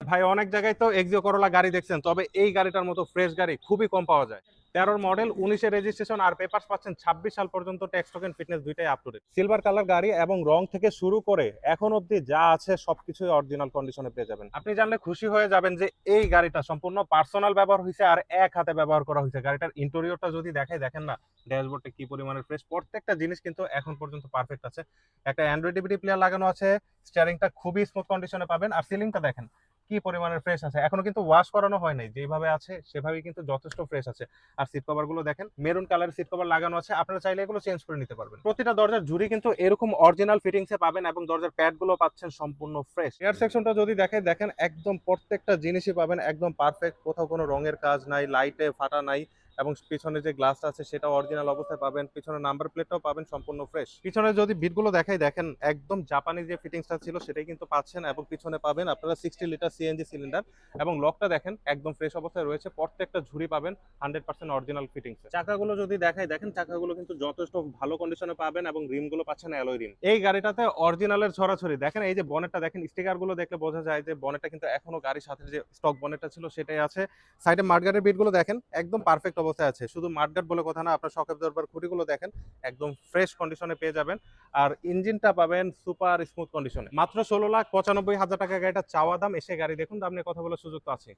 ভাই অনেক জায়গায় তো এক্সিও করোলা গাড়ি দেখছেন, তবে এই গাড়িটার মতো ফ্রেশ গাড়ি খুবই কম পাওয়া যায়। 13 মডেল, 19 রেজিস্ট্রেশন আর পেপারস পাচ্ছেন 26 সাল পর্যন্ত, ট্যাক্স টোকেন ফিটনেস দুইটাই up to date. Silver colour গাড়ি এবং রং থেকে শুরু করে এখন অবধি যা আছে সবকিছুই অরিজিনাল কন্ডিশনে পেয়ে যাবেন। আপনি জানলে খুশি হয়ে যাবেন যে এই গাড়িটা সম্পূর্ণ পার্সোনাল ব্যবহার হয়েছে আর এক হাতে ব্যবহার করা হয়েছে। গাড়িটার ইন্টেরিয়রটা যদি দেখাই, দেখেন না ড্যাশবোর্ডটা কি পরিমাণের ফ্রেশ, প্রত্যেকটা জিনিস কিন্তু এখন পর্যন্ত পারফেক্ট আছে। একটা অ্যান্ড্রয়েড ডিভিডি প্লেয়ার লাগানো আছে, স্টিয়ারিংটা খুবই স্মুথ কন্ডিশনে পাবেন, আর সিলিংটা দেখেন কি পরিমাণের ফ্রেশ আছে, এখনো কিন্তু ওয়াশ করানো হয় নাই, যেভাবে আছে সেভাবেই কিন্তু যথেষ্ট ফ্রেশ আছে। আর সিট কভার গুলো দেখেন মেরুন কালারের সিট কভার লাগানো আছে, আপনারা চাইলে এগুলো চেঞ্জ করে নিতে পারবেন। প্রতিটা দরজার ঝুড়ি কিন্তু এরকম অরিজিনাল ফিটিংসে পাবেন এবং দরজার প্যাড গুলো পাচ্ছেন সম্পূর্ণ ফ্রেশ। এয়ার সেকশনটা যদি দেখেন, দেখেন একদম প্রত্যেকটা জিনিসই পাবেন একদম পারফেক্ট, কোথাও কোনো রঙের কাজ নাই, লাইটে ফাটা নাই, এবং পিছনে যে গ্লাসটা আছে সেটা অরিজিনাল অবস্থায় পাবেন, পিছনে নাম্বার প্লেটটাও পাবেন সম্পূর্ণ ফ্রেশ। পিছনে যদি বিটগুলো দেখাই, দেখেন একদম জাপানি যে ফিটিংসটা ছিল সেটাই কিন্তু পাচ্ছেন, এবং পিছনে পাবেন আপনারা 60 লিটার সিএনজি সিলিন্ডার, এবং লকটা দেখেন একদম ফ্রেশ অবস্থায় রয়েছে, প্রত্যেকটা ঝুড়ি পাবেন 100% অরিজিনাল ফিটিংস। চাকাগুলো যদি দেখাই, দেখেন চাকাগুলো কিন্তু যথেষ্ট ভালো কন্ডিশনে পাবেন এবং রিমগুলো পাচ্ছেন অ্যালয় রিম। এই গাড়িটাতে অরিজিনালের ছড়াছড়ি দেখেন, এই যে বনেটটা দেখেন, স্টিকার গুলো দেখলে বোঝা যায় যে বনেটটা কিন্তু এখনো গাড়ির সাথে যে স্টক বনেটটা ছিল সেটাই আছে। সাইডে মাঠগার্ডের বিটগুলো দেখেন একদম পারফেক্ট অবস্থায় আছে, শুধু মাঠগার্ড বলে কথা না, আপনার শকের দরবার খুঁটিগুলো দেখেন একদম ফ্রেশ কন্ডিশনে পেয়ে যাবেন। আর ইঞ্জিনটা পাবেন সুপার স্মুথ কন্ডিশনে। মাত্র 16,95,000 টাকা গাড়িটা চাওয়া দাম, এসে গাড়ি দেখুন, দাম নিয়ে কথা বলার সুযোগ তো আছে।